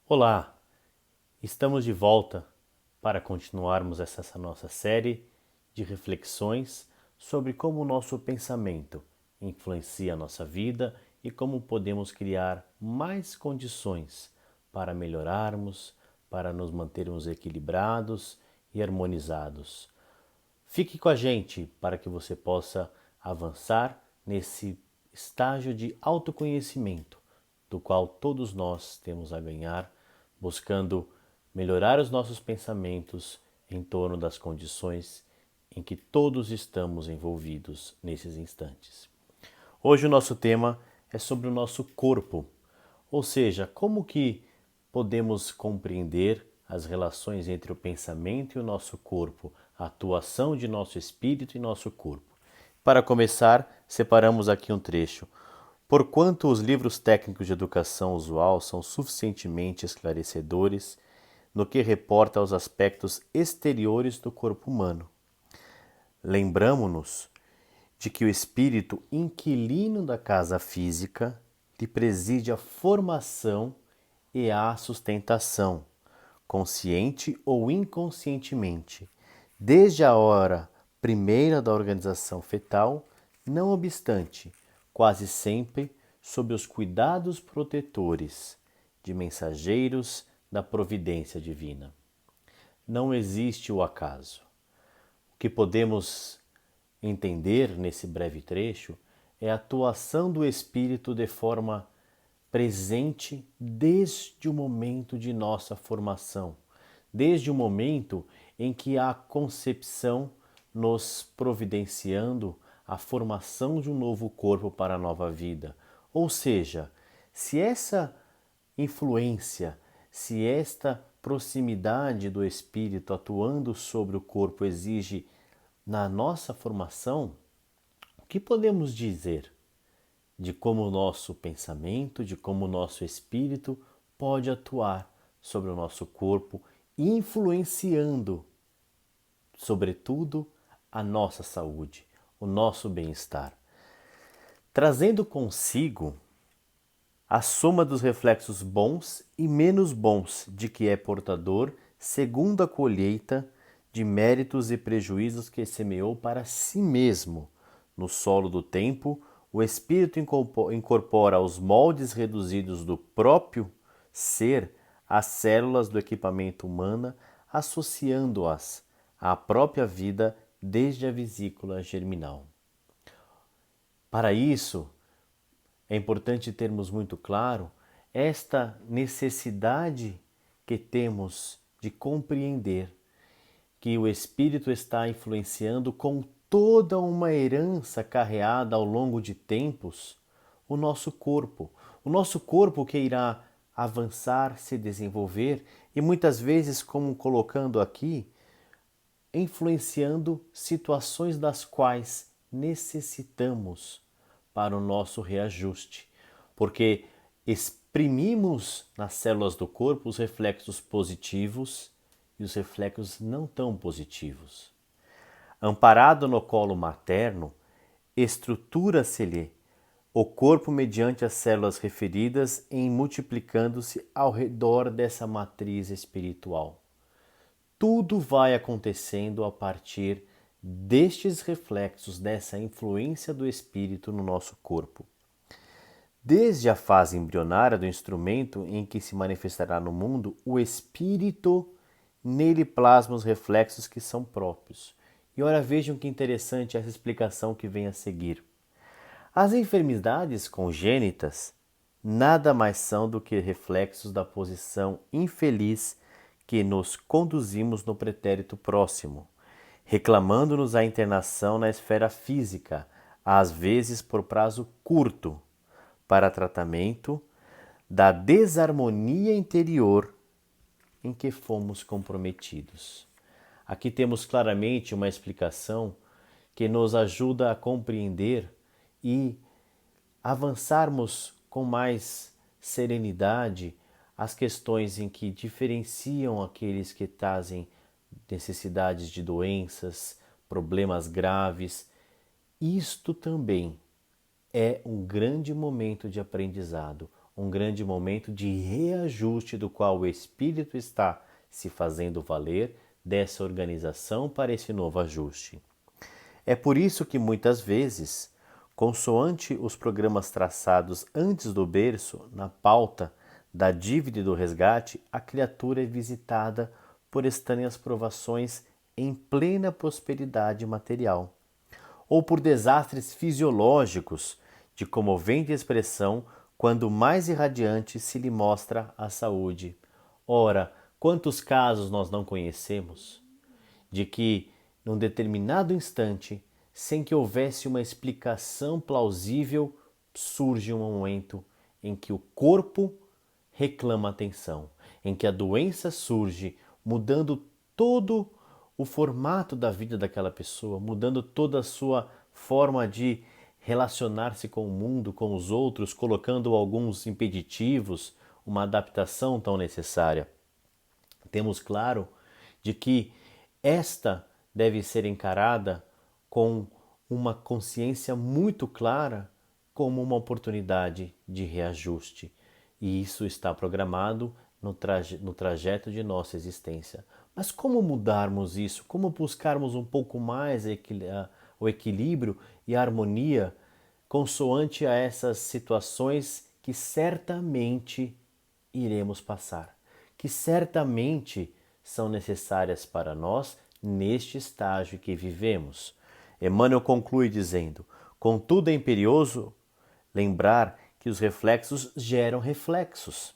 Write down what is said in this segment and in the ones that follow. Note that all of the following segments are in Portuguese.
Olá, estamos de volta para continuarmos essa nossa série de reflexões sobre como o nosso pensamento influencia a nossa vida e como podemos criar mais condições para melhorarmos, para nos mantermos equilibrados e harmonizados. Fique com a gente para que você possa avançar nesse estágio de autoconhecimento, do qual todos nós temos a ganhar, buscando melhorar os nossos pensamentos em torno das condições em que todos estamos envolvidos nesses instantes. Hoje o nosso tema é sobre o nosso corpo, ou seja, como que podemos compreender as relações entre o pensamento e o nosso corpo, a atuação de nosso espírito e nosso corpo. Para começar, separamos aqui um trecho. Porquanto os livros técnicos de educação usual são suficientemente esclarecedores no que reporta aos aspectos exteriores do corpo humano. Lembramo-nos de que o espírito inquilino da casa física lhe preside a formação e a sustentação, consciente ou inconscientemente, desde a hora primeira da organização fetal, não obstante, quase sempre sob os cuidados protetores de mensageiros da providência divina. Não existe o acaso. O que podemos entender nesse breve trecho é a atuação do Espírito de forma presente desde o momento de nossa formação, desde o momento em que a concepção nos providenciando a formação de um novo corpo para a nova vida. Ou seja, se essa influência, se esta proximidade do Espírito atuando sobre o corpo exige na nossa formação, o que podemos dizer de como o nosso pensamento, de como o nosso espírito pode atuar sobre o nosso corpo, influenciando, sobretudo, a nossa saúde, o nosso bem-estar, trazendo consigo a soma dos reflexos bons e menos bons de que é portador, segundo a colheita de méritos e prejuízos que semeou para si mesmo. No solo do tempo, o espírito incorpora aos moldes reduzidos do próprio ser as células do equipamento humano, associando-as à própria vida desde a vesícula germinal. Para isso, é importante termos muito claro esta necessidade que temos de compreender que o Espírito está influenciando com toda uma herança carreada ao longo de tempos o nosso corpo. O nosso corpo que irá avançar, se desenvolver e muitas vezes, como colocando aqui, influenciando situações das quais necessitamos para o nosso reajuste, porque exprimimos nas células do corpo os reflexos positivos e os reflexos não tão positivos. Amparado no colo materno, estrutura-se-lhe o corpo mediante as células referidas em multiplicando-se ao redor dessa matriz espiritual. Tudo vai acontecendo a partir destes reflexos, dessa influência do espírito no nosso corpo. Desde a fase embrionária do instrumento em que se manifestará no mundo, o espírito nele plasma os reflexos que são próprios. E ora vejam que interessante essa explicação que vem a seguir. As enfermidades congênitas nada mais são do que reflexos da posição infeliz que nos conduzimos no pretérito próximo, reclamando-nos a internação na esfera física, às vezes por prazo curto, para tratamento da desarmonia interior em que fomos comprometidos. Aqui temos claramente uma explicação que nos ajuda a compreender e avançarmos com mais serenidade as questões em que diferenciam aqueles que trazem necessidades de doenças, problemas graves. Isto também é um grande momento de aprendizado, um grande momento de reajuste do qual o espírito está se fazendo valer dessa organização para esse novo ajuste. É por isso que muitas vezes, consoante os programas traçados antes do berço, na pauta da dívida e do resgate, a criatura é visitada por estranhas provações em plena prosperidade material, ou por desastres fisiológicos de comovente expressão quando mais irradiante se lhe mostra a saúde. Ora, quantos casos nós não conhecemos de que, num determinado instante, sem que houvesse uma explicação plausível, surge um momento em que o corpo reclama atenção, em que a doença surge, mudando todo o formato da vida daquela pessoa, mudando toda a sua forma de relacionar-se com o mundo, com os outros, colocando alguns impeditivos, uma adaptação tão necessária. Temos claro de que esta deve ser encarada com uma consciência muito clara como uma oportunidade de reajuste. E isso está programado no trajeto de nossa existência. Mas como mudarmos isso? Como buscarmos um pouco mais o equilíbrio e a harmonia consoante a essas situações que certamente iremos passar, que certamente são necessárias para nós neste estágio que vivemos? Emmanuel conclui dizendo: contudo, é imperioso lembrar que os reflexos geram reflexos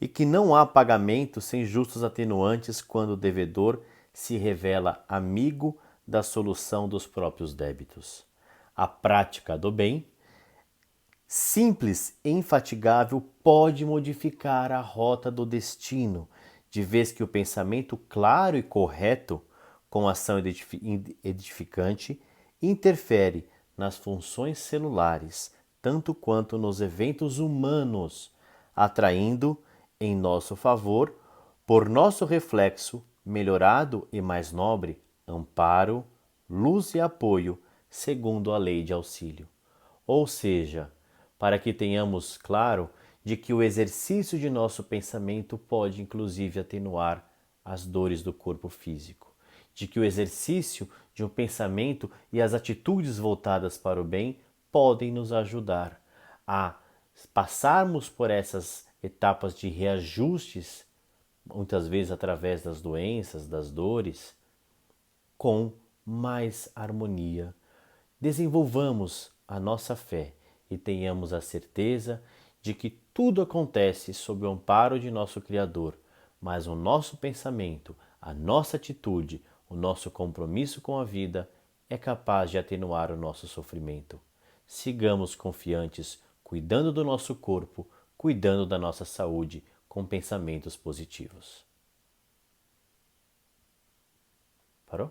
e que não há pagamento sem justos atenuantes quando o devedor se revela amigo da solução dos próprios débitos. A prática do bem, simples e infatigável, pode modificar a rota do destino, de vez que o pensamento claro e correto, com ação edificante, interfere nas funções celulares, tanto quanto nos eventos humanos, atraindo em nosso favor, por nosso reflexo melhorado e mais nobre, amparo, luz e apoio, segundo a lei de auxílio. Ou seja, para que tenhamos claro de que o exercício de nosso pensamento pode inclusive atenuar as dores do corpo físico, de que o exercício de um pensamento e as atitudes voltadas para o bem podem nos ajudar a passarmos por essas etapas de reajustes, muitas vezes através das doenças, das dores, com mais harmonia. Desenvolvamos a nossa fé e tenhamos a certeza de que tudo acontece sob o amparo de nosso Criador, mas o nosso pensamento, a nossa atitude, o nosso compromisso com a vida é capaz de atenuar o nosso sofrimento. Sigamos confiantes, cuidando do nosso corpo, cuidando da nossa saúde, com pensamentos positivos. Parou?